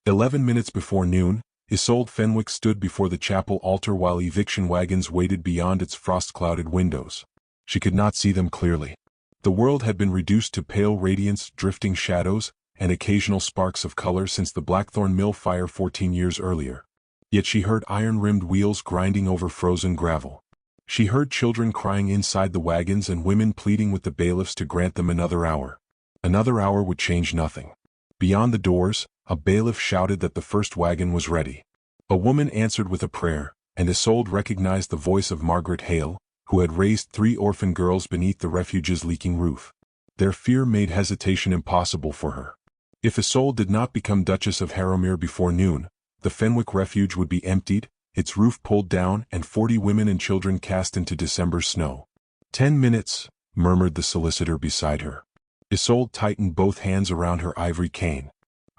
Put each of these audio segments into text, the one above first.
11 minutes before noon, Isolde Fenwick stood before the chapel altar while eviction wagons waited beyond its frost-clouded windows. She could not see them clearly. The world had been reduced to pale radiance, drifting shadows, and occasional sparks of color since the Blackthorn Mill fire 14 years earlier. Yet she heard iron-rimmed wheels grinding over frozen gravel. She heard children crying inside the wagons and women pleading with the bailiffs to grant them another hour. Another hour would change nothing. Beyond the doors, a bailiff shouted that the first wagon was ready. A woman answered with a prayer, and Isolde recognized the voice of Margaret Hale, who had raised 3 orphan girls beneath the refuge's leaking roof. Their fear made hesitation impossible for her. If Isolde did not become Duchess of Harrowmere before noon, the Fenwick refuge would be emptied, its roof pulled down and 40 women and children cast into December snow. 10 minutes, murmured the solicitor beside her. Isolde tightened both hands around her ivory cane.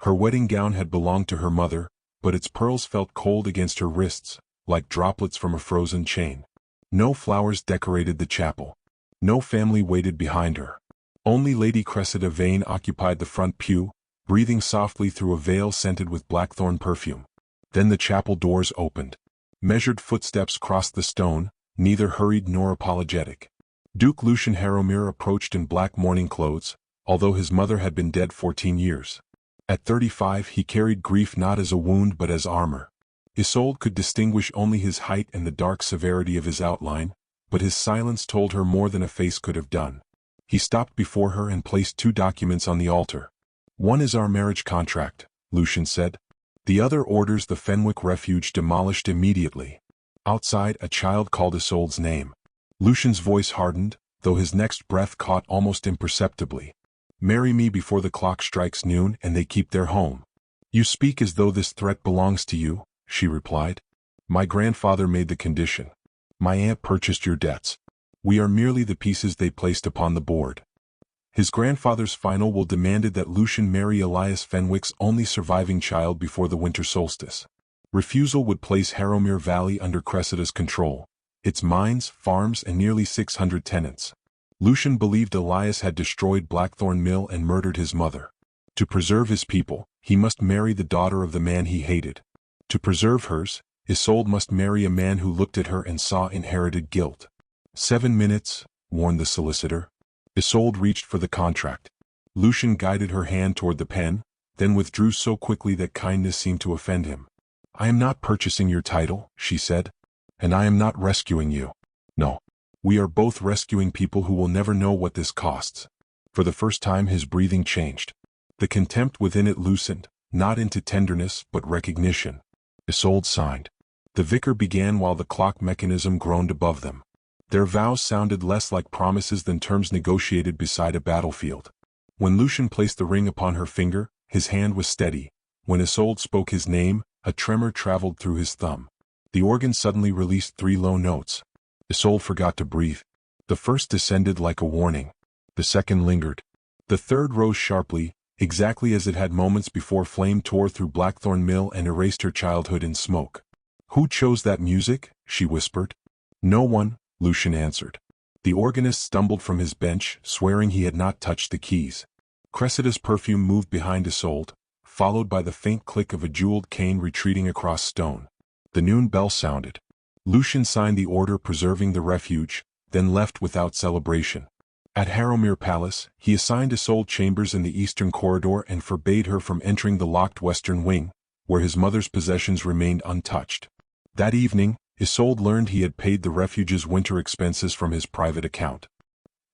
Her wedding gown had belonged to her mother, but its pearls felt cold against her wrists, like droplets from a frozen chain. No flowers decorated the chapel. No family waited behind her. Only Lady Cressida Vane occupied the front pew, breathing softly through a veil scented with blackthorn perfume. Then the chapel doors opened. Measured footsteps crossed the stone, neither hurried nor apologetic. Duke Lucian Harrowmere approached in black mourning clothes, although his mother had been dead 14 years. At 35 he carried grief not as a wound but as armor. Isolde could distinguish only his height and the dark severity of his outline, but his silence told her more than a face could have done. He stopped before her and placed 2 documents on the altar. "One is our marriage contract," Lucian said. "The other orders the Fenwick refuge demolished immediately." Outside, a child called Isolde's name. Lucian's voice hardened, though his next breath caught almost imperceptibly. "Marry me before the clock strikes noon and they keep their home." "You speak as though this threat belongs to you," she replied. "My grandfather made the condition. My aunt purchased your debts. We are merely the pieces they placed upon the board." His grandfather's final will demanded that Lucian marry Elias Fenwick's only surviving child before the winter solstice. Refusal would place Harrowmere Valley under Cressida's control, its mines, farms, and nearly 600 tenants. Lucian believed Elias had destroyed Blackthorn Mill and murdered his mother. To preserve his people, he must marry the daughter of the man he hated. To preserve hers, Isolde must marry a man who looked at her and saw inherited guilt. 7 minutes, warned the solicitor. Isolde reached for the contract. Lucian guided her hand toward the pen, then withdrew so quickly that kindness seemed to offend him. "I am not purchasing your title," she said. "And I am not rescuing you. No. We are both rescuing people who will never know what this costs." For the first time his breathing changed. The contempt within it loosened, not into tenderness but recognition. Isolde signed. The vicar began while the clock mechanism groaned above them. Their vows sounded less like promises than terms negotiated beside a battlefield. When Lucian placed the ring upon her finger, his hand was steady. When Isolde spoke his name, a tremor traveled through his thumb. The organ suddenly released 3 low notes. Isolde forgot to breathe. The first descended like a warning. The second lingered. The third rose sharply, exactly as it had moments before. Flame tore through Blackthorn Mill and erased her childhood in smoke. "Who chose that music?" she whispered. "No one," Lucian answered. The organist stumbled from his bench, swearing he had not touched the keys. Cressida's perfume moved behind Isolde, followed by the faint click of a jeweled cane retreating across stone. The noon bell sounded. Lucian signed the order preserving the refuge, then left without celebration. At Harrowmere Palace, he assigned Isolde chambers in the eastern corridor and forbade her from entering the locked western wing, where his mother's possessions remained untouched. That evening, Isolde learned he had paid the refuge's winter expenses from his private account.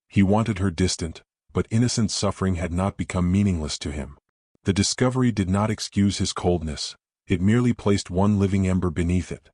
He wanted her distant, but innocent suffering had not become meaningless to him. The discovery did not excuse his coldness, it merely placed one living ember beneath it.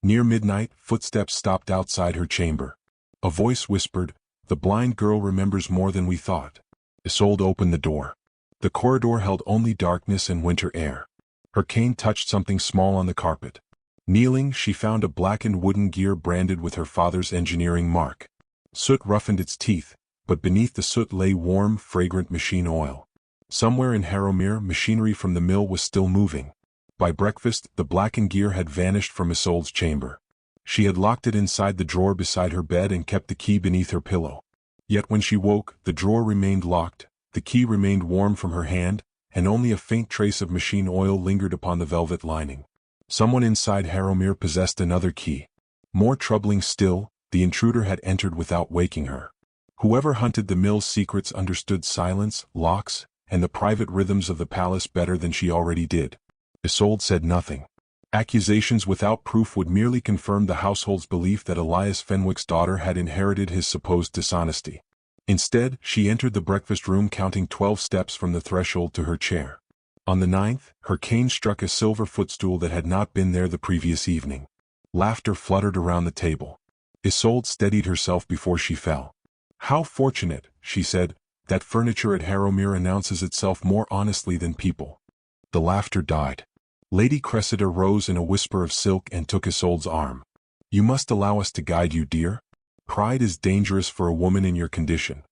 Near midnight, footsteps stopped outside her chamber. A voice whispered, "The blind girl remembers more than we thought." Isolde opened the door. The corridor held only darkness and winter air. Her cane touched something small on the carpet. Kneeling, she found a blackened wooden gear branded with her father's engineering mark. Soot roughened its teeth, but beneath the soot lay warm, fragrant machine oil. Somewhere in Harrowmere, machinery from the mill was still moving. By breakfast, the blackened gear had vanished from Isolde's chamber. She had locked it inside the drawer beside her bed and kept the key beneath her pillow. Yet when she woke, the drawer remained locked, the key remained warm from her hand, and only a faint trace of machine oil lingered upon the velvet lining. Someone inside Harrowmere possessed another key. More troubling still, the intruder had entered without waking her. Whoever hunted the mill's secrets understood silence, locks, and the private rhythms of the palace better than she already did. Isolde said nothing. Accusations without proof would merely confirm the household's belief that Elias Fenwick's daughter had inherited his supposed dishonesty. Instead, she entered the breakfast room counting 12 steps from the threshold to her chair. On the 9th, her cane struck a silver footstool that had not been there the previous evening. Laughter fluttered around the table. Isolde steadied herself before she fell. "How fortunate," she said, "that furniture at Harrowmere announces itself more honestly than people." The laughter died. Lady Cressida rose in a whisper of silk and took Isolde's arm. "You must allow us to guide you, dear. Pride is dangerous for a woman in your condition."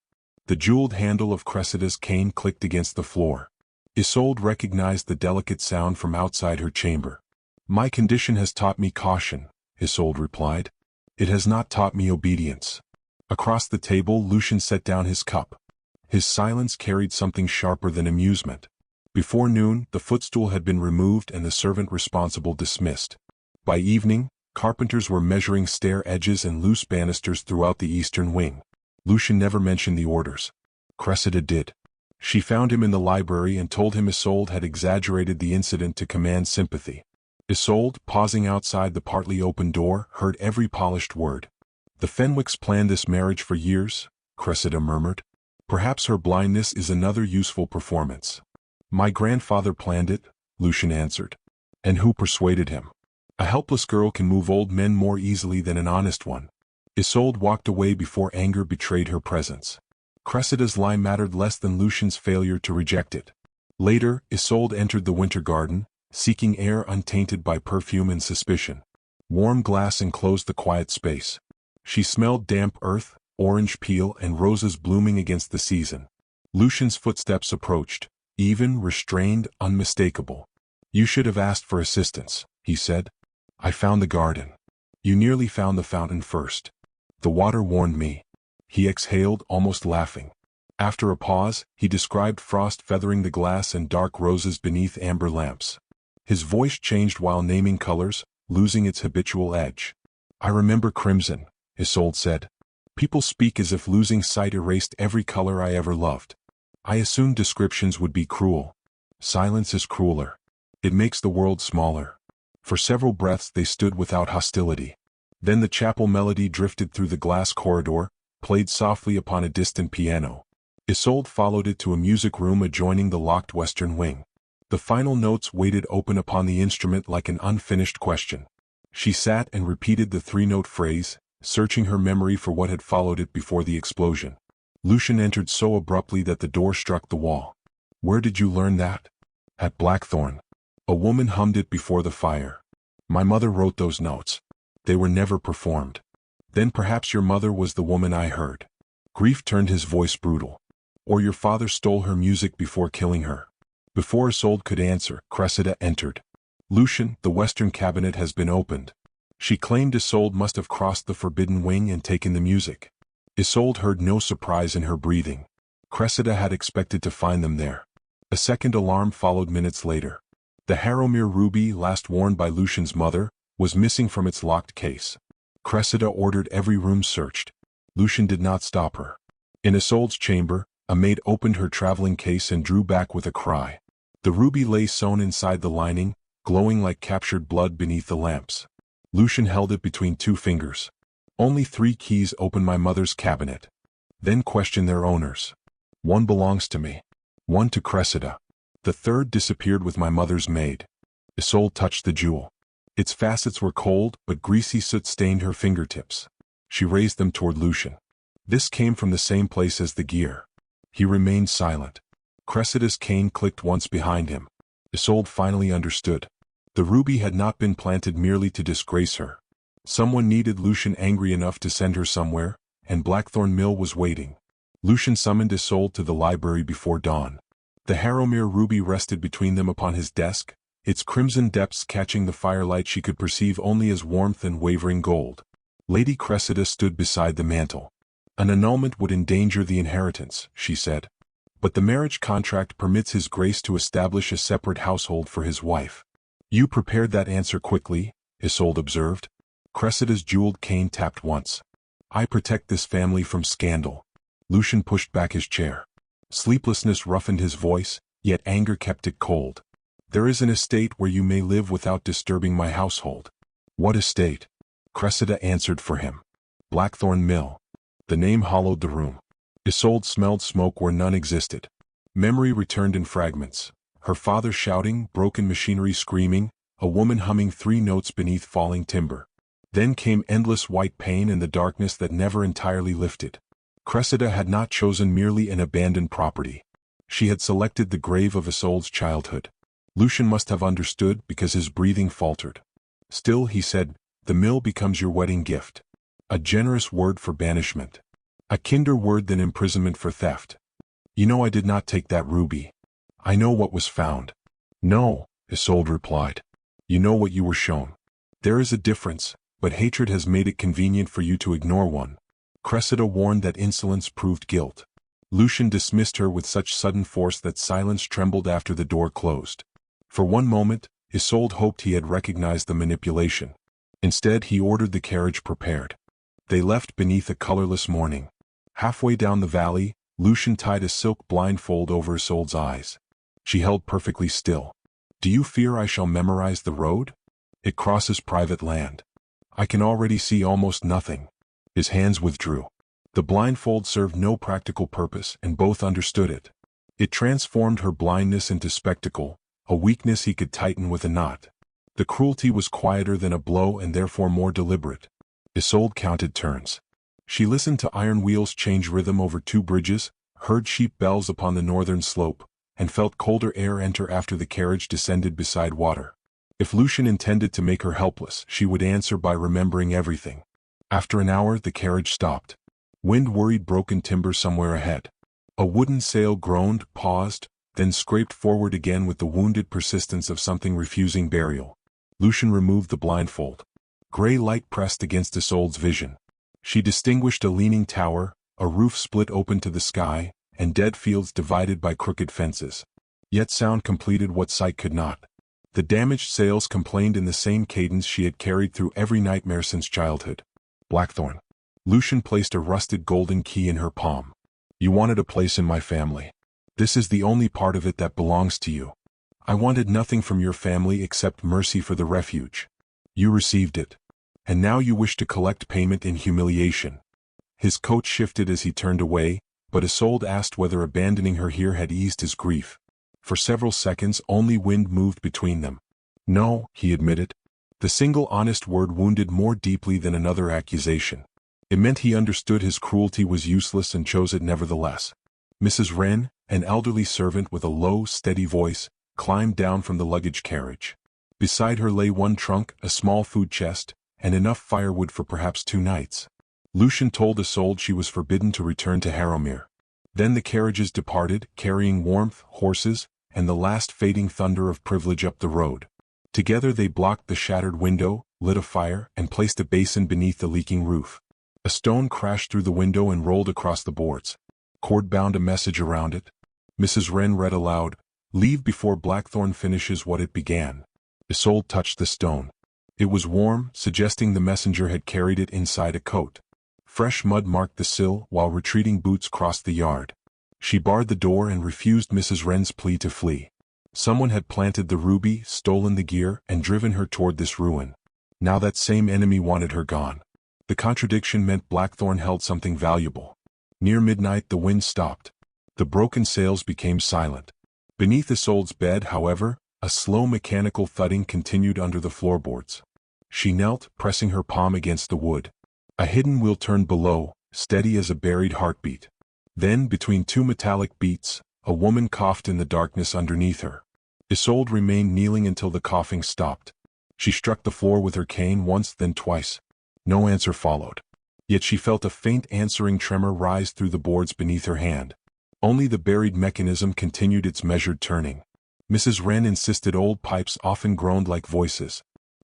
The jeweled handle of Cressida's cane clicked against the floor. Isolde recognized the delicate sound from outside her chamber. "My condition has taught me caution," Isolde replied. "It has not taught me obedience." Across the table, Lucian set down his cup. His silence carried something sharper than amusement. Before noon, the footstool had been removed and the servant responsible dismissed. By evening, carpenters were measuring stair edges and loose banisters throughout the eastern wing. Lucian never mentioned the orders. Cressida did. She found him in the library and told him Isolde had exaggerated the incident to command sympathy. Isolde, pausing outside the partly open door, heard every polished word. "The Fenwicks planned this marriage for years," Cressida murmured. "Perhaps her blindness is another useful performance." "My grandfather planned it," Lucian answered. "And who persuaded him? A helpless girl can move old men more easily than an honest one." Isolde walked away before anger betrayed her presence. Cressida's lie mattered less than Lucian's failure to reject it. Later, Isolde entered the winter garden, seeking air untainted by perfume and suspicion. Warm glass enclosed the quiet space. She smelled damp earth, orange peel, and roses blooming against the season. Lucian's footsteps approached, even, restrained, unmistakable. "You should have asked for assistance," he said. "I found the garden. You nearly found the fountain first. The water warned me." He exhaled, almost laughing. After a pause, he described frost feathering the glass and dark roses beneath amber lamps. His voice changed while naming colors, losing its habitual edge. "I remember crimson," Isolde said. "People speak as if losing sight erased every color I ever loved. I assumed descriptions would be cruel. Silence is crueler. It makes the world smaller." For several breaths they stood without hostility. Then the chapel melody drifted through the glass corridor, played softly upon a distant piano. Isolde followed it to a music room adjoining the locked western wing. The final notes waited open upon the instrument like an unfinished question. She sat and repeated the three-note phrase, searching her memory for what had followed it before the explosion. Lucian entered so abruptly that the door struck the wall. "Where did you learn that?" "At Blackthorn. A woman hummed it before the fire. My mother wrote those notes. They were never performed." "Then perhaps your mother was the woman I heard." Grief turned his voice brutal. "Or your father stole her music before killing her." Before Isolde could answer, Cressida entered. "Lucian, the western cabinet has been opened." She claimed Isolde must have crossed the forbidden wing and taken the music. Isolde heard no surprise in her breathing. Cressida had expected to find them there. A second alarm followed minutes later. The Harrowmere ruby, last worn by Lucian's mother, was missing from its locked case. Cressida ordered every room searched. Lucian did not stop her. In Isolde's chamber, a maid opened her traveling case and drew back with a cry. The ruby lay sewn inside the lining, glowing like captured blood beneath the lamps. Lucian held it between two fingers. "Only 3 keys open my mother's cabinet. Then question their owners. One belongs to me. One to Cressida. The third disappeared with my mother's maid." Isolde touched the jewel. Its facets were cold, but greasy soot stained her fingertips. She raised them toward Lucian. "This came from the same place as the gear." He remained silent. Cressida's cane clicked once behind him. Isolde finally understood. The ruby had not been planted merely to disgrace her. Someone needed Lucian angry enough to send her somewhere, and Blackthorn Mill was waiting. Lucian summoned Isolde to the library before dawn. The Harrowmere ruby rested between them upon his desk, its crimson depths catching the firelight she could perceive only as warmth and wavering gold. Lady Cressida stood beside the mantel. "An annulment would endanger the inheritance," she said. but the marriage contract permits His Grace to establish a separate household for his wife. You prepared that answer quickly, Isolde observed. Cressida's jeweled cane tapped once. I protect this family from scandal. Lucian pushed back his chair. Sleeplessness roughened his voice, yet anger kept it cold. There is an estate where you may live without disturbing my household. What estate? Cressida answered for him. Blackthorn Mill. The name hollowed the room. Isolde smelled smoke where none existed. Memory returned in fragments. Her father shouting, broken machinery screaming, a woman humming 3 notes beneath falling timber. Then came endless white pain and the darkness that never entirely lifted. Cressida had not chosen merely an abandoned property. She had selected the grave of Isolde's childhood. Lucian must have understood because his breathing faltered. Still, he said, the mill becomes your wedding gift. A generous word for banishment. A kinder word than imprisonment for theft. You know I did not take that ruby. I know what was found. No, Isolde replied. You know what you were shown. There is a difference, but hatred has made it convenient for you to ignore one. Cressida warned that insolence proved guilt. Lucian dismissed her with such sudden force that silence trembled after the door closed. For one moment, Isolde hoped he had recognized the manipulation. Instead, he ordered the carriage prepared. They left beneath a colorless morning. Halfway down the valley, Lucian tied a silk blindfold over Isolde's eyes. She held perfectly still. Do you fear I shall memorize the road? It crosses private land. I can already see almost nothing. His hands withdrew. The blindfold served no practical purpose, and both understood it. It transformed her blindness into spectacle, a weakness he could tighten with a knot. The cruelty was quieter than a blow and therefore more deliberate. Isolde counted turns. She listened to iron wheels change rhythm over 2 bridges, heard sheep bells upon the northern slope, and felt colder air enter after the carriage descended beside water. If Lucian intended to make her helpless, she would answer by remembering everything. After an hour, the carriage stopped. Wind worried broken timber somewhere ahead. A wooden sail groaned, paused, then scraped forward again with the wounded persistence of something refusing burial. Lucian removed the blindfold. Gray light pressed against Isolde's vision. She distinguished a leaning tower, a roof split open to the sky, and dead fields divided by crooked fences. Yet sound completed what sight could not. The damaged sails complained in the same cadence she had carried through every nightmare since childhood. Blackthorn. Lucian placed a rusted golden key in her palm. You wanted a place in my family. This is the only part of it that belongs to you. I wanted nothing from your family except mercy for the refuge. You received it. And now you wish to collect payment in humiliation. His coat shifted as he turned away, but Isolde asked whether abandoning her here had eased his grief. For several seconds only wind moved between them. No, he admitted. The single honest word wounded more deeply than another accusation. It meant he understood his cruelty was useless and chose it nevertheless. Mrs. Wren, an elderly servant with a low, steady voice, climbed down from the luggage carriage. Beside her lay one trunk, a small food chest, and enough firewood for perhaps 2 nights. Lucian told Isolde she was forbidden to return to Harrowmere. Then the carriages departed, carrying warmth, horses, and the last fading thunder of privilege up the road. Together they blocked the shattered window, lit a fire, and placed a basin beneath the leaking roof. A stone crashed through the window and rolled across the boards. Cord bound a message around it. Mrs. Wren read aloud, "Leave before Blackthorn finishes what it began." Isolde touched the stone. It was warm, suggesting the messenger had carried it inside a coat. Fresh mud marked the sill, while retreating boots crossed the yard. She barred the door and refused Mrs. Wren's plea to flee. Someone had planted the ruby, stolen the gear, and driven her toward this ruin. Now that same enemy wanted her gone. The contradiction meant Blackthorn held something valuable. Near midnight the wind stopped. The broken sails became silent. Beneath Isolde's bed, however, a slow mechanical thudding continued under the floorboards. She knelt, pressing her palm against the wood. A hidden wheel turned below, steady as a buried heartbeat. Then, between 2 metallic beats, a woman coughed in the darkness underneath her. Isolde remained kneeling until the coughing stopped. She struck the floor with her cane once, then twice. No answer followed. Yet she felt a faint answering tremor rise through the boards beneath her hand. Only the buried mechanism continued its measured turning. Mrs. Wren insisted old pipes often groaned like voices.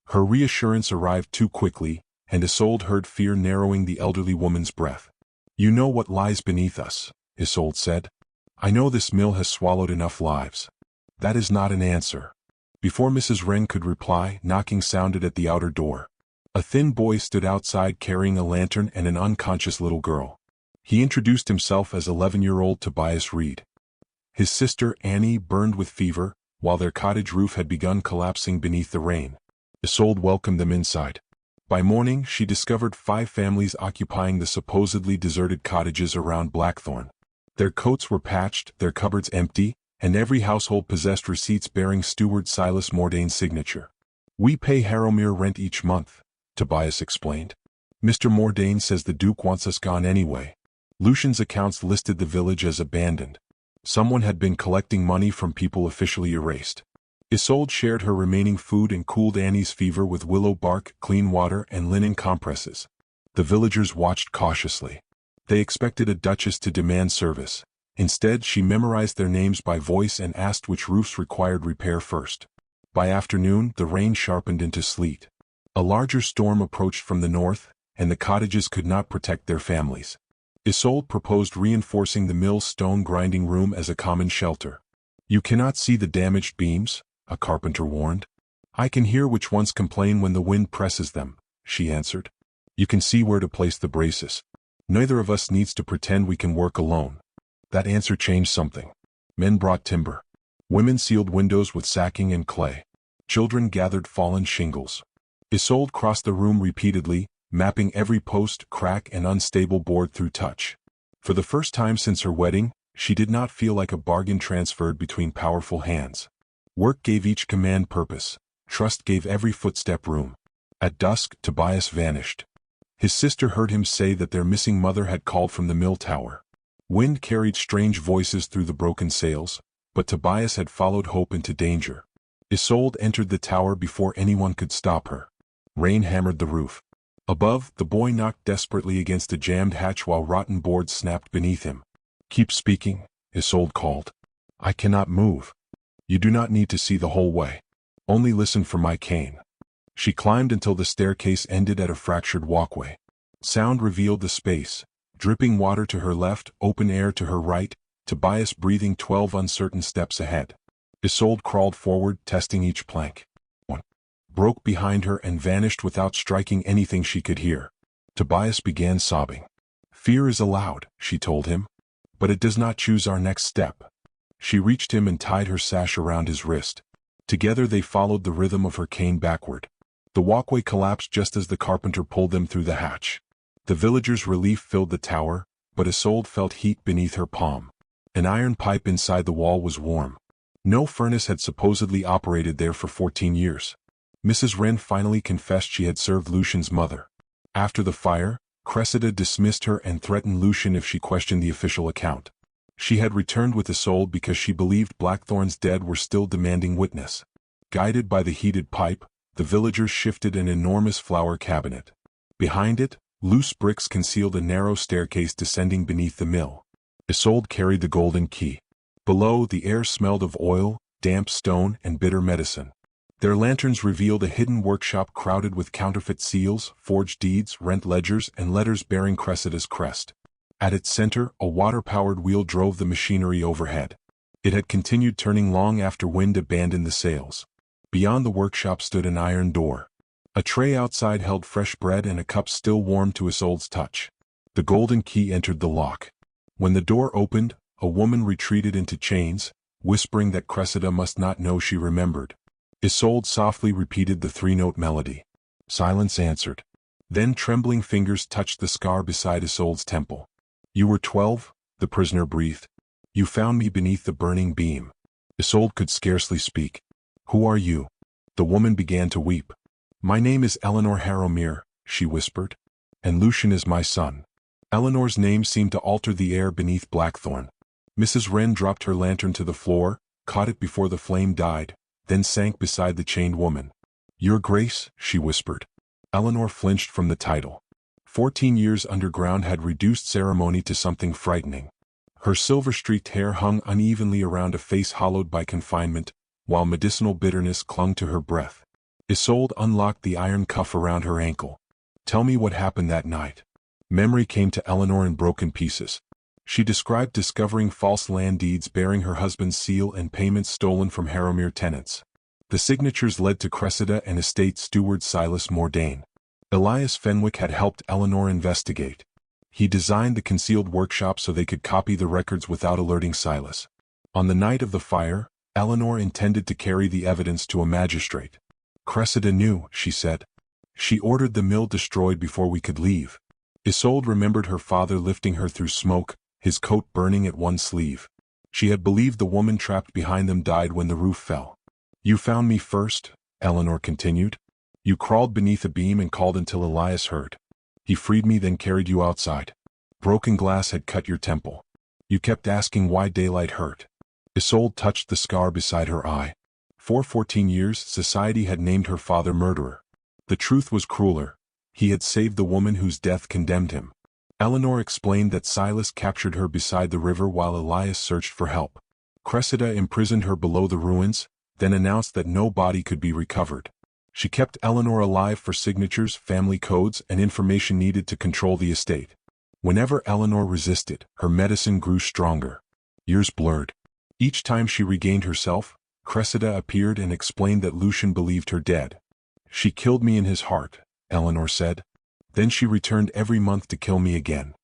Her reassurance arrived too quickly, and Isolde heard fear narrowing the elderly woman's breath. "You know what lies beneath us," Isolde said. I know this mill has swallowed enough lives. That is not an answer. Before Mrs. Wren could reply, knocking sounded at the outer door. A thin boy stood outside carrying a lantern and an unconscious little girl. He introduced himself as 11-year-old Tobias Reed. His sister, Annie, burned with fever, while their cottage roof had begun collapsing beneath the rain. Isolde welcomed them inside. By morning, she discovered 5 families occupying the supposedly deserted cottages around Blackthorn. Their coats were patched, their cupboards empty, and every household possessed receipts bearing steward Silas Mordain's signature. We pay Harrowmere rent each month, Tobias explained. Mr. Mordain says the Duke wants us gone anyway. Lucian's accounts listed the village as abandoned. Someone had been collecting money from people officially erased. Isolde shared her remaining food and cooled Annie's fever with willow bark, clean water, and linen compresses. The villagers watched cautiously. They expected a Duchess to demand service. Instead, she memorized their names by voice and asked which roofs required repair first. By afternoon, the rain sharpened into sleet. A larger storm approached from the north, and the cottages could not protect their families. Isolde proposed reinforcing the mill's stone grinding room as a common shelter. You cannot see the damaged beams, a carpenter warned. I can hear which ones complain when the wind presses them, she answered. You can see where to place the braces. Neither of us needs to pretend we can work alone. That answer changed something. Men brought timber. Women sealed windows with sacking and clay. Children gathered fallen shingles. Isolde crossed the room repeatedly, mapping every post, crack, and unstable board through touch. For the first time since her wedding, she did not feel like a bargain transferred between powerful hands. Work gave each command purpose. Trust gave every footstep room. At dusk, Tobias vanished. His sister heard him say that their missing mother had called from the mill tower. Wind carried strange voices through the broken sails, but Tobias had followed hope into danger. Isolde entered the tower before anyone could stop her. Rain hammered the roof. Above, the boy knocked desperately against a jammed hatch while rotten boards snapped beneath him. Keep speaking, Isolde called. I cannot move. You do not need to see the whole way. Only listen for my cane. She climbed until the staircase ended at a fractured walkway. Sound revealed the space. Dripping water to her left, open air to her right, Tobias breathing 12 uncertain steps ahead. Isolde crawled forward, testing each plank. One broke behind her and vanished without striking anything she could hear. Tobias began sobbing. Fear is allowed, she told him, but it does not choose our next step. She reached him and tied her sash around his wrist. Together they followed the rhythm of her cane backward. The walkway collapsed just as the carpenter pulled them through the hatch. The villagers' relief filled the tower, but Isolde felt heat beneath her palm. An iron pipe inside the wall was warm. No furnace had supposedly operated there for 14 years. Mrs. Wren finally confessed she had served Lucian's mother. After the fire, Cressida dismissed her and threatened Lucian if she questioned the official account. She had returned with Isolde because she believed Blackthorn's dead were still demanding witness. Guided by the heated pipe, the villagers shifted an enormous flower cabinet. Behind it, loose bricks concealed a narrow staircase descending beneath the mill. Isolde carried the golden key. Below, the air smelled of oil, damp stone, and bitter medicine. Their lanterns revealed a hidden workshop crowded with counterfeit seals, forged deeds, rent ledgers, and letters bearing Cressida's crest. At its center, a water-powered wheel drove the machinery overhead. It had continued turning long after wind abandoned the sails. Beyond the workshop stood an iron door. A tray outside held fresh bread and a cup still warm to Isolde's touch. The golden key entered the lock. When the door opened, a woman retreated into chains, whispering that Cressida must not know she remembered. Isolde softly repeated the 3-note melody. Silence answered. Then trembling fingers touched the scar beside Isolde's temple. You were 12, the prisoner breathed. You found me beneath the burning beam. Isolde could scarcely speak. Who are you? The woman began to weep. My name is Eleanor Harrowmere, she whispered. And Lucian is my son. Eleanor's name seemed to alter the air beneath Blackthorn. Mrs. Wren dropped her lantern to the floor, caught it before the flame died, then sank beside the chained woman. Your Grace, she whispered. Eleanor flinched from the title. 14 years underground had reduced ceremony to something frightening. Her silver-streaked hair hung unevenly around a face hollowed by confinement, while medicinal bitterness clung to her breath. Isolde unlocked the iron cuff around her ankle. Tell me what happened that night. Memory came to Eleanor in broken pieces. She described discovering false land deeds bearing her husband's seal and payments stolen from Harrowmere tenants. The signatures led to Cressida and estate steward Silas Mordain. Elias Fenwick had helped Eleanor investigate. He designed the concealed workshop so they could copy the records without alerting Silas. On the night of the fire, Eleanor intended to carry the evidence to a magistrate. Cressida knew, she said. She ordered the mill destroyed before we could leave. Isolde remembered her father lifting her through smoke, his coat burning at one sleeve. She had believed the woman trapped behind them died when the roof fell. You found me first, Eleanor continued. You crawled beneath a beam and called until Elias heard. He freed me, then carried you outside. Broken glass had cut your temple. You kept asking why daylight hurt. Isolde touched the scar beside her eye. For 14 years, society had named her father murderer. The truth was crueler. He had saved the woman whose death condemned him. Eleanor explained that Silas captured her beside the river while Elias searched for help. Cressida imprisoned her below the ruins, then announced that no body could be recovered. She kept Eleanor alive for signatures, family codes, and information needed to control the estate. Whenever Eleanor resisted, her medicine grew stronger. Years blurred. Each time she regained herself, Cressida appeared and explained that Lucian believed her dead. She killed me in his heart, Eleanor said. Then she returned every month to kill me again.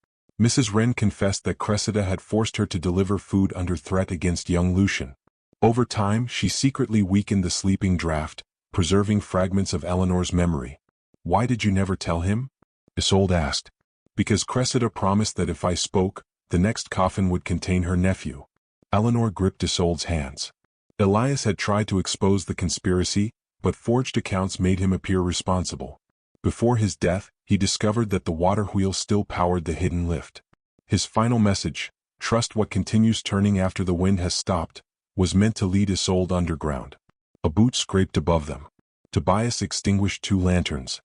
Mrs. Wren confessed that Cressida had forced her to deliver food under threat against young Lucian. Over time, she secretly weakened the sleeping draft, preserving fragments of Eleanor's memory. Why did you never tell him? Isolde asked. Because Cressida promised that if I spoke, the next coffin would contain her nephew. Eleanor gripped Isolde's hands. Elias had tried to expose the conspiracy, but forged accounts made him appear responsible. Before his death, he discovered that the water wheel still powered the hidden lift. His final message, trust what continues turning after the wind has stopped, was meant to lead Isolde underground. A boot scraped above them. Tobias extinguished 2 lanterns.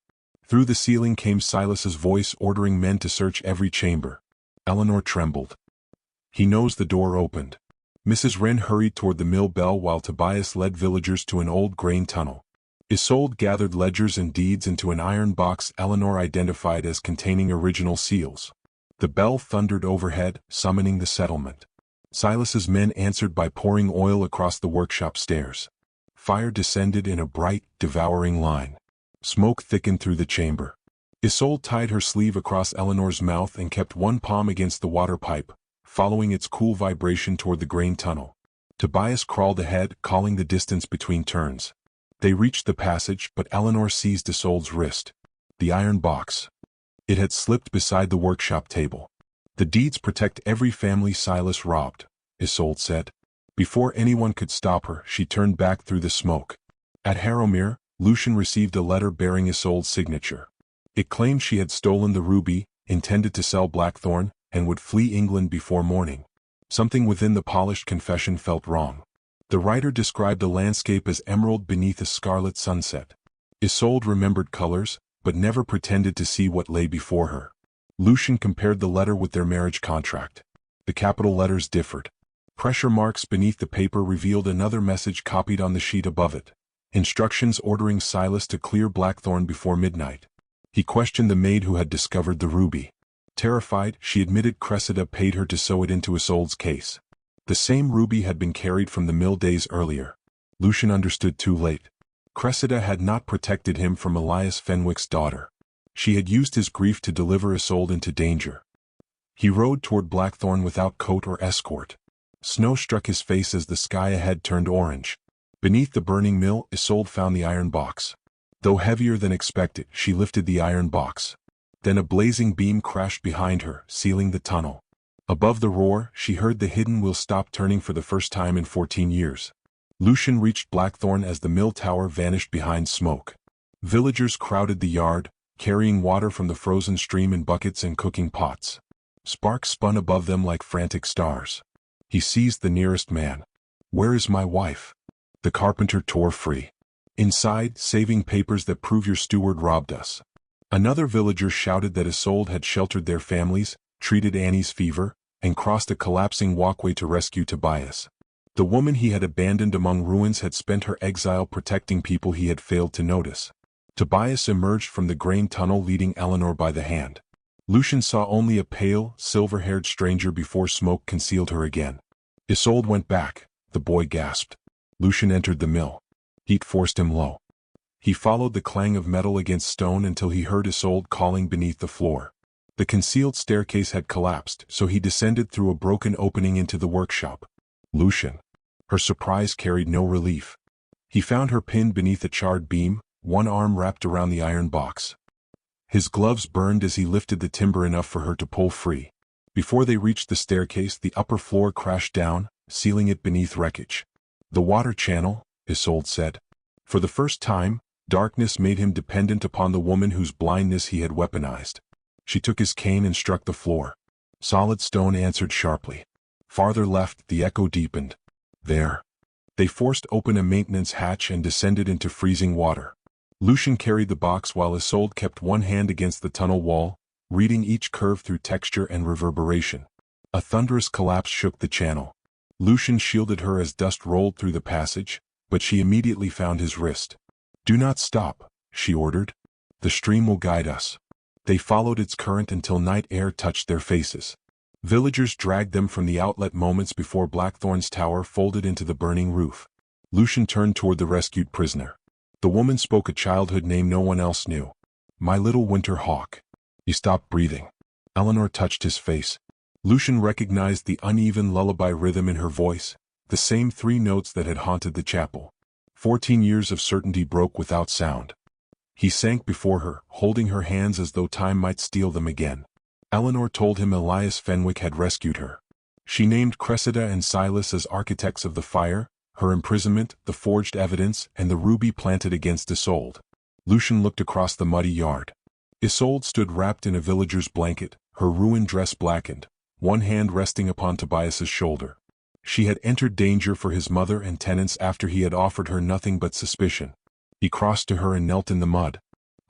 Through the ceiling came Silas's voice ordering men to search every chamber. Eleanor trembled. He knows. The door opened. Mrs. Wren hurried toward the mill bell while Tobias led villagers to an old grain tunnel. Isolde gathered ledgers and deeds into an iron box Eleanor identified as containing original seals. The bell thundered overhead, summoning the settlement. Silas's men answered by pouring oil across the workshop stairs. Fire descended in a bright, devouring line. Smoke thickened through the chamber. Isolde tied her sleeve across Eleanor's mouth and kept one palm against the water pipe, following its cool vibration toward the grain tunnel. Tobias crawled ahead, calling the distance between turns. They reached the passage, but Eleanor seized Isolde's wrist. The iron box. It had slipped beside the workshop table. The deeds protect every family Silas robbed, Isolde said. Before anyone could stop her, she turned back through the smoke. At Harrowmere, Lucian received a letter bearing Isolde's signature. It claimed she had stolen the ruby, intended to sell Blackthorn, and would flee England before morning. Something within the polished confession felt wrong. The writer described the landscape as emerald beneath a scarlet sunset. Isolde remembered colors, but never pretended to see what lay before her. Lucian compared the letter with their marriage contract. The capital letters differed. Pressure marks beneath the paper revealed another message copied on the sheet above it. Instructions ordering Silas to clear Blackthorn before midnight. He questioned the maid who had discovered the ruby. Terrified, she admitted Cressida paid her to sew it into Isolde's case. The same ruby had been carried from the mill days earlier. Lucian understood too late. Cressida had not protected him from Elias Fenwick's daughter. She had used his grief to deliver Isolde into danger. He rode toward Blackthorn without coat or escort. Snow struck his face as the sky ahead turned orange. Beneath the burning mill, Isolde found the iron box. Though heavier than expected, she lifted the iron box. Then a blazing beam crashed behind her, sealing the tunnel. Above the roar, she heard the hidden wheel stop turning for the first time in 14 years. Lucian reached Blackthorn as the mill tower vanished behind smoke. Villagers crowded the yard, carrying water from the frozen stream in buckets and cooking pots. Sparks spun above them like frantic stars. He seized the nearest man. "Where is my wife?" The carpenter tore free. "Inside, saving papers that prove your steward robbed us." Another villager shouted that Isolde had sheltered their families, treated Annie's fever, and crossed a collapsing walkway to rescue Tobias. The woman he had abandoned among ruins had spent her exile protecting people he had failed to notice. Tobias emerged from the grain tunnel leading Eleanor by the hand. Lucian saw only a pale, silver-haired stranger before smoke concealed her again. Isolde went back, the boy gasped. Lucian entered the mill. Heat forced him low. He followed the clang of metal against stone until he heard Isolde calling beneath the floor. The concealed staircase had collapsed, so he descended through a broken opening into the workshop. Lucian. Her surprise carried no relief. He found her pinned beneath a charred beam, one arm wrapped around the iron box. His gloves burned as he lifted the timber enough for her to pull free. Before they reached the staircase, the upper floor crashed down, sealing it beneath wreckage. The water channel, Isolde said. For the first time, darkness made him dependent upon the woman whose blindness he had weaponized. She took his cane and struck the floor. Solid stone answered sharply. Farther left, the echo deepened. There. They forced open a maintenance hatch and descended into freezing water. Lucian carried the box while Isolde kept one hand against the tunnel wall, reading each curve through texture and reverberation. A thunderous collapse shook the channel. Lucian shielded her as dust rolled through the passage, but she immediately found his wrist. "Do not stop," she ordered. "The stream will guide us." They followed its current until night air touched their faces. Villagers dragged them from the outlet moments before Blackthorn's tower folded into the burning roof. Lucian turned toward the rescued prisoner. The woman spoke a childhood name no one else knew. "My little winter hawk." He stopped breathing. Eleanor touched his face. Lucian recognized the uneven lullaby rhythm in her voice, the same 3 notes that had haunted the chapel. 14 years of certainty broke without sound. He sank before her, holding her hands as though time might steal them again. Eleanor told him Isolde Fenwick had rescued her. She named Cressida and Sightless as architects of the fire, her imprisonment, the forged evidence, and the ruby planted against Isolde. Lucian looked across the muddy yard. Isolde stood wrapped in a villager's blanket, her ruined dress blackened, one hand resting upon Tobias's shoulder. She had entered danger for his mother and tenants after he had offered her nothing but suspicion. He crossed to her and knelt in the mud.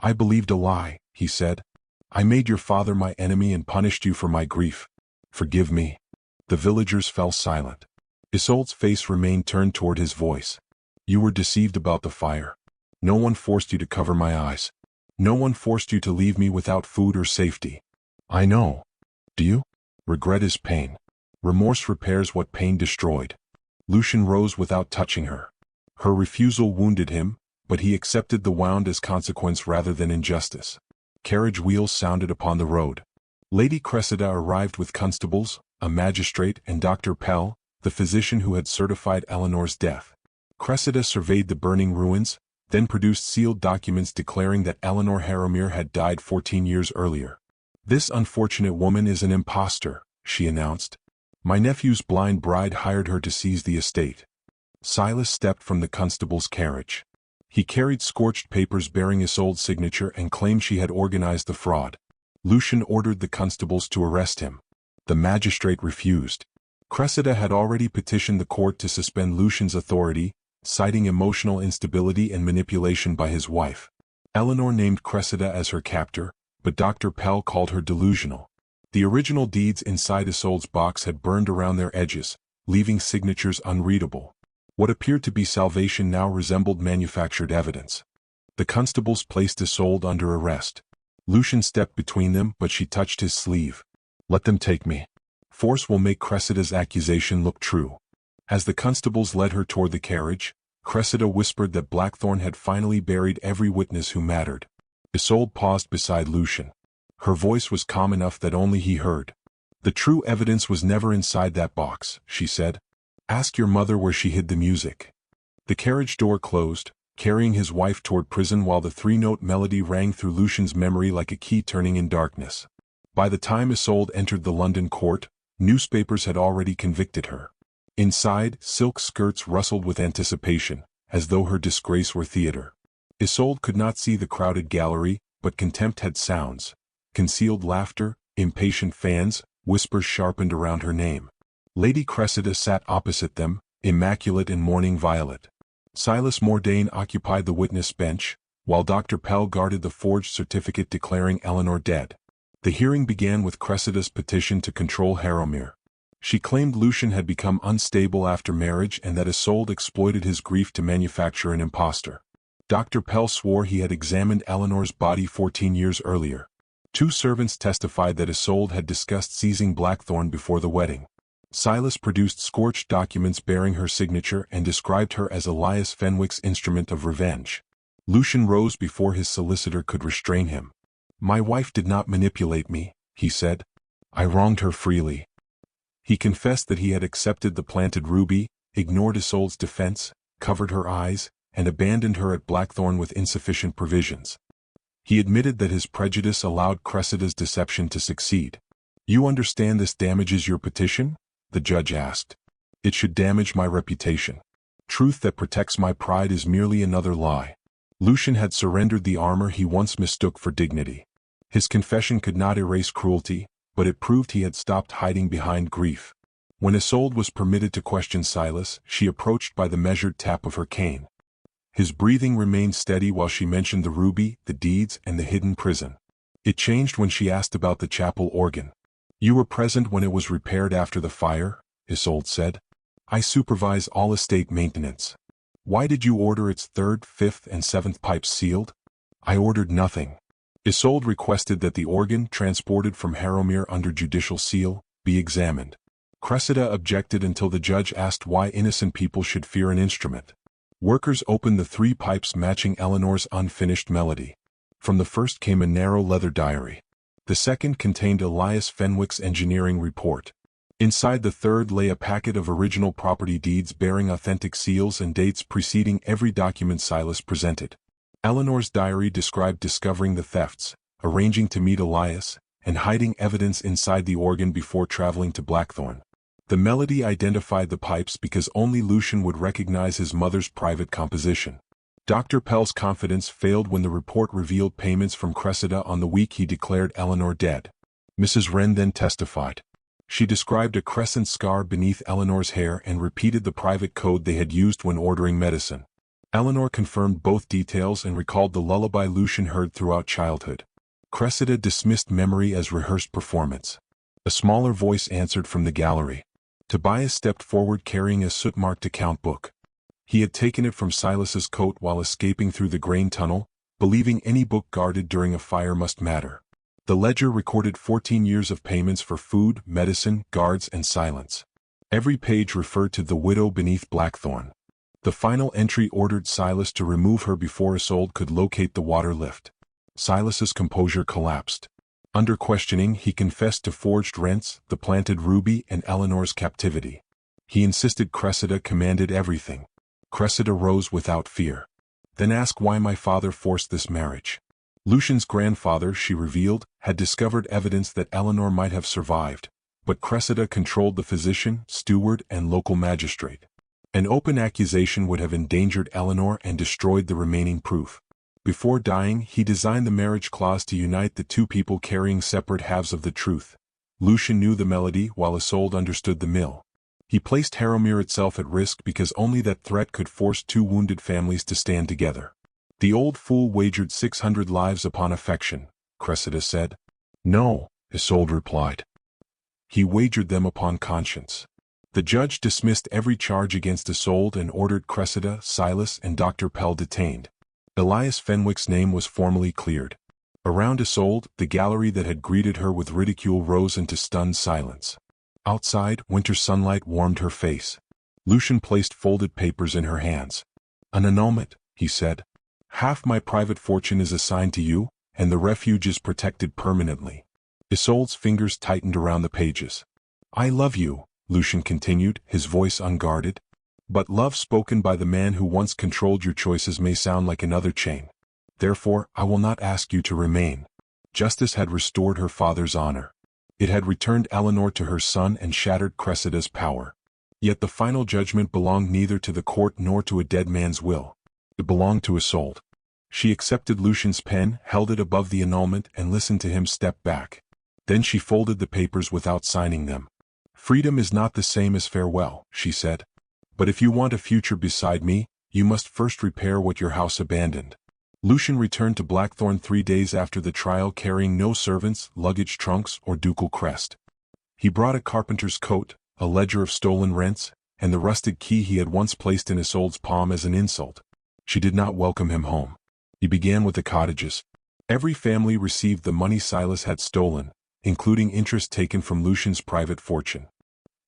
"I believed a lie," he said. "I made your father my enemy and punished you for my grief. Forgive me." The villagers fell silent. Isolde's face remained turned toward his voice. "You were deceived about the fire. No one forced you to cover my eyes. No one forced you to leave me without food or safety. I know. Do you? Regret is pain. Remorse repairs what pain destroyed." Lucian rose without touching her. Her refusal wounded him, but he accepted the wound as consequence rather than injustice. Carriage wheels sounded upon the road. Lady Cressida arrived with constables, a magistrate, and Dr. Pell, the physician who had certified Eleanor's death. Cressida surveyed the burning ruins, then produced sealed documents declaring that Isolde Harrowmere had died 14 years earlier. "This unfortunate woman is an impostor," she announced. "My nephew's blind bride hired her to seize the estate." Silas stepped from the constable's carriage. He carried scorched papers bearing Isolde's signature and claimed she had organized the fraud. Lucian ordered the constables to arrest him. The magistrate refused. Cressida had already petitioned the court to suspend Lucian's authority, citing emotional instability and manipulation by his wife. Eleanor named Cressida as her captor, but Dr. Pell called her delusional. The original deeds inside Isolde's box had burned around their edges, leaving signatures unreadable. What appeared to be salvation now resembled manufactured evidence. The constables placed Isolde under arrest. Lucian stepped between them, but she touched his sleeve. "Let them take me. Force will make Cressida's accusation look true." As the constables led her toward the carriage, Cressida whispered that Blackthorn had finally buried every witness who mattered. Isolde paused beside Lucian. Her voice was calm enough that only he heard. "The true evidence was never inside that box," she said. "Ask your mother where she hid the music." The carriage door closed, carrying his wife toward prison while the 3-note melody rang through Lucian's memory like a key turning in darkness. By the time Isolde entered the London court, newspapers had already convicted her. Inside, silk skirts rustled with anticipation, as though her disgrace were theater. Isolde could not see the crowded gallery, but contempt had sounds. Concealed laughter, impatient fans, whispers sharpened around her name. Lady Cressida sat opposite them, immaculate in mourning violet. Silas Mordain occupied the witness bench, while Dr. Pell guarded the forged certificate declaring Eleanor dead. The hearing began with Cressida's petition to control Harrowmere. She claimed Lucian had become unstable after marriage and that Isolde exploited his grief to manufacture an impostor. Dr. Pell swore he had examined Eleanor's body 14 years earlier. 2 servants testified that Isolde had discussed seizing Blackthorn before the wedding. Silas produced scorched documents bearing her signature and described her as Elias Fenwick's instrument of revenge. Lucian rose before his solicitor could restrain him. "My wife did not manipulate me," he said. "I wronged her freely." He confessed that he had accepted the planted ruby, ignored Isolde's defense, covered her eyes, and abandoned her at Blackthorn with insufficient provisions. He admitted that his prejudice allowed Cressida's deception to succeed. "You understand this damages your petition?" the judge asked. "It should damage my reputation. Truth that protects my pride is merely another lie." Lucian had surrendered the armor he once mistook for dignity. His confession could not erase cruelty, but it proved he had stopped hiding behind grief. When Isolde was permitted to question Silas, she approached by the measured tap of her cane. His breathing remained steady while she mentioned the ruby, the deeds, and the hidden prison. It changed when she asked about the chapel organ. "You were present when it was repaired after the fire," Isolde said. "I supervise all estate maintenance." "Why did you order its 3rd, 5th, and 7th pipes sealed?" "I ordered nothing." Isolde requested that the organ, transported from Harrowmere under judicial seal, be examined. Cressida objected until the judge asked why innocent people should fear an instrument. Workers opened the 3 pipes matching Eleanor's unfinished melody. From the first came a narrow leather diary. The second contained Elias Fenwick's engineering report. Inside the third lay a packet of original property deeds bearing authentic seals and dates preceding every document Silas presented. Eleanor's diary described discovering the thefts, arranging to meet Elias, and hiding evidence inside the organ before traveling to Blackthorn. The melody identified the pipes because only Lucian would recognize his mother's private composition. Dr. Pell's confidence failed when the report revealed payments from Cressida on the week he declared Eleanor dead. Mrs. Wren then testified. She described a crescent scar beneath Eleanor's hair and repeated the private code they had used when ordering medicine. Eleanor confirmed both details and recalled the lullaby Lucian heard throughout childhood. Cressida dismissed memory as rehearsed performance. A smaller voice answered from the gallery. Tobias stepped forward carrying a soot-marked account book. He had taken it from Silas's coat while escaping through the grain tunnel, believing any book guarded during a fire must matter. The ledger recorded 14 years of payments for food, medicine, guards, and silence. Every page referred to the widow beneath Blackthorn. The final entry ordered Silas to remove her before Isolde could locate the water lift. Silas's composure collapsed. Under questioning, he confessed to forged rents, the planted ruby, and Eleanor's captivity. He insisted Cressida commanded everything. Cressida rose without fear. "Then ask why my father forced this marriage." Lucian's grandfather, she revealed, had discovered evidence that Eleanor might have survived, but Cressida controlled the physician, steward, and local magistrate. An open accusation would have endangered Eleanor and destroyed the remaining proof. Before dying, he designed the marriage clause to unite the 2 people carrying separate halves of the truth. Lucian knew the melody while Isolde understood the mill. He placed Harrowmere itself at risk because only that threat could force 2 wounded families to stand together. "The old fool wagered 600 lives upon affection," Cressida said. "No," Isolde replied. "He wagered them upon conscience." The judge dismissed every charge against Isolde and ordered Cressida, Silas, and Dr. Pell detained. Elias Fenwick's name was formally cleared. Around Isolde, the gallery that had greeted her with ridicule rose into stunned silence. Outside, winter sunlight warmed her face. Lucian placed folded papers in her hands. "An annulment," he said. "Half my private fortune is assigned to you, and the refuge is protected permanently." Isolde's fingers tightened around the pages. "I love you," Lucian continued, his voice unguarded. "But love spoken by the man who once controlled your choices may sound like another chain. Therefore, I will not ask you to remain." Justice had restored her father's honor. It had returned Eleanor to her son and shattered Cressida's power. Yet the final judgment belonged neither to the court nor to a dead man's will. It belonged to Isolde. She accepted Lucian's pen, held it above the annulment, and listened to him step back. Then she folded the papers without signing them. "Freedom is not the same as farewell," she said. "But if you want a future beside me, you must first repair what your house abandoned." Lucian returned to Blackthorn 3 days after the trial carrying no servants, luggage trunks, or ducal crest. He brought a carpenter's coat, a ledger of stolen rents, and the rusted key he had once placed in Isolde's palm as an insult. She did not welcome him home. He began with the cottages. Every family received the money Silas had stolen, including interest taken from Lucian's private fortune.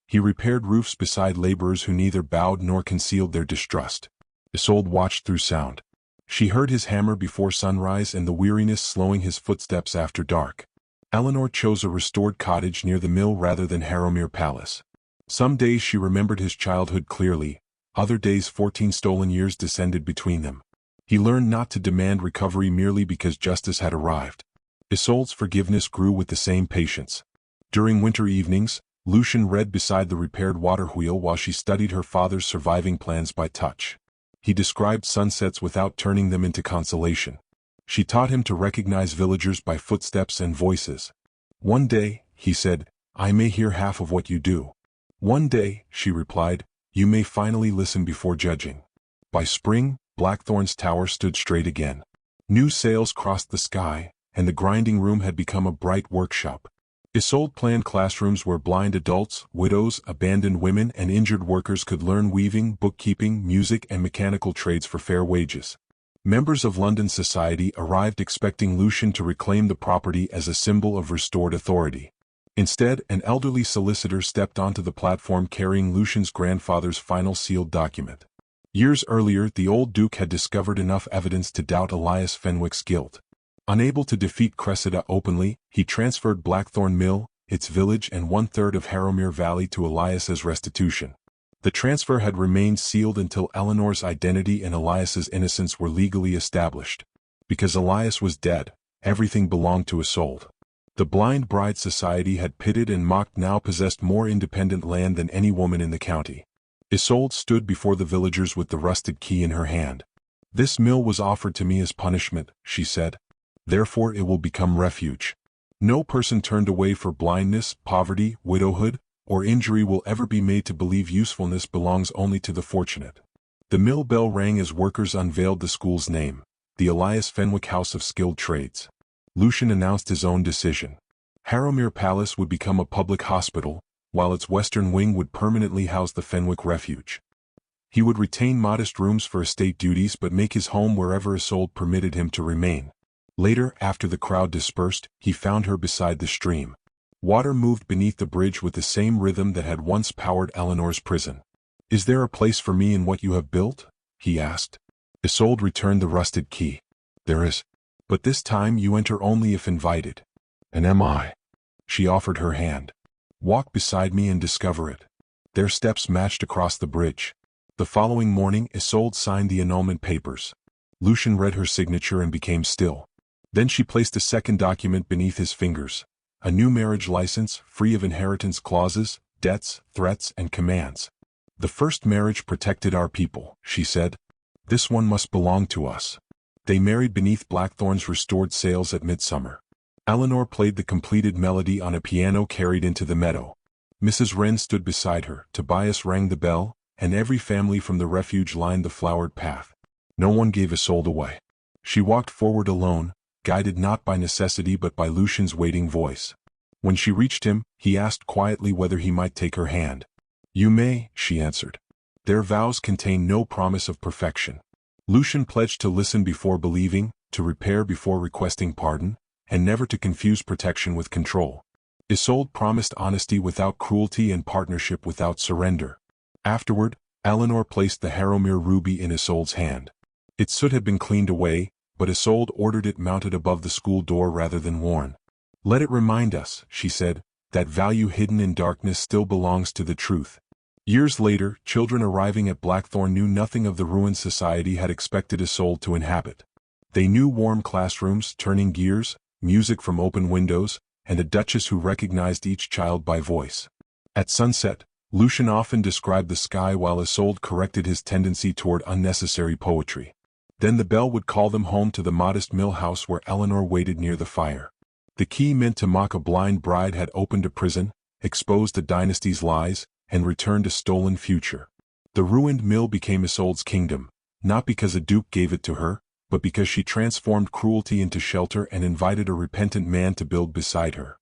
He repaired roofs beside laborers who neither bowed nor concealed their distrust. Isolde watched through sound. She heard his hammer before sunrise and the weariness slowing his footsteps after dark. Eleanor chose a restored cottage near the mill rather than Harrowmere Palace. Some days she remembered his childhood clearly, other days 14 stolen years descended between them. He learned not to demand recovery merely because justice had arrived. Isolde's forgiveness grew with the same patience. During winter evenings, Lucian read beside the repaired water wheel while she studied her father's surviving plans by touch. He described sunsets without turning them into consolation. She taught him to recognize villagers by footsteps and voices. "One day," he said, "I may hear half of what you do." "One day," she replied, "you may finally listen before judging." By spring, Blackthorn's tower stood straight again. New sails crossed the sky, and the grinding room had become a bright workshop. Isolde planned classrooms where blind adults, widows, abandoned women, and injured workers could learn weaving, bookkeeping, music, and mechanical trades for fair wages. Members of London society arrived expecting Lucian to reclaim the property as a symbol of restored authority. Instead, an elderly solicitor stepped onto the platform carrying Lucian's grandfather's final sealed document. Years earlier, the old Duke had discovered enough evidence to doubt Isolde Fenwick's guilt. Unable to defeat Cressida openly, he transferred Blackthorn Mill, its village and 1/3 of Harrowmere Valley to Elias as restitution. The transfer had remained sealed until Eleanor's identity and Elias's innocence were legally established. Because Elias was dead, everything belonged to Isolde. The Blind Bride Society had pitted and mocked now possessed more independent land than any woman in the county. Isolde stood before the villagers with the rusted key in her hand. "This mill was offered to me as punishment," she said. "Therefore it will become refuge. No person turned away for blindness, poverty, widowhood, or injury will ever be made to believe usefulness belongs only to the fortunate." The mill bell rang as workers unveiled the school's name, the Isolde Fenwick House of Skilled Trades. Lucian announced his own decision. Harrowmere Palace would become a public hospital, while its western wing would permanently house the Fenwick Refuge. He would retain modest rooms for estate duties but make his home wherever Isolde permitted him to remain. Later, after the crowd dispersed, he found her beside the stream. Water moved beneath the bridge with the same rhythm that had once powered Eleanor's prison. "Is there a place for me in what you have built?" he asked. Isolde returned the rusted key. "There is. But this time you enter only if invited." "And am I?" She offered her hand. "Walk beside me and discover it." Their steps matched across the bridge. The following morning, Isolde signed the annulment papers. Lucian read her signature and became still. Then she placed a second document beneath his fingers. A new marriage license, free of inheritance clauses, debts, threats, and commands. "The first marriage protected our people," she said. "This one must belong to us." They married beneath Blackthorn's restored sails at midsummer. Eleanor played the completed melody on a piano carried into the meadow. Mrs. Wren stood beside her, Tobias rang the bell, and every family from the refuge lined the flowered path. No one gave Isolde away. She walked forward alone, guided not by necessity but by Lucian's waiting voice. When she reached him, he asked quietly whether he might take her hand. "You may," she answered. Their vows contained no promise of perfection. Lucian pledged to listen before believing, to repair before requesting pardon, and never to confuse protection with control. Isolde promised honesty without cruelty and partnership without surrender. Afterward, Eleanor placed the Harrowmere ruby in Isolde's hand. Its soot had been cleaned away, but Isolde ordered it mounted above the school door rather than worn. "Let it remind us," she said, "that value hidden in darkness still belongs to the truth." Years later, children arriving at Blackthorn knew nothing of the ruined society had expected Isolde to inhabit. They knew warm classrooms, turning gears, music from open windows, and a Duchess who recognized each child by voice. At sunset, Lucian often described the sky while Isolde corrected his tendency toward unnecessary poetry. Then the bell would call them home to the modest mill house where Eleanor waited near the fire. The key meant to mock a blind bride had opened a prison, exposed a dynasty's lies, and returned a stolen future. The ruined mill became Isolde's kingdom, not because a duke gave it to her, but because she transformed cruelty into shelter and invited a repentant man to build beside her.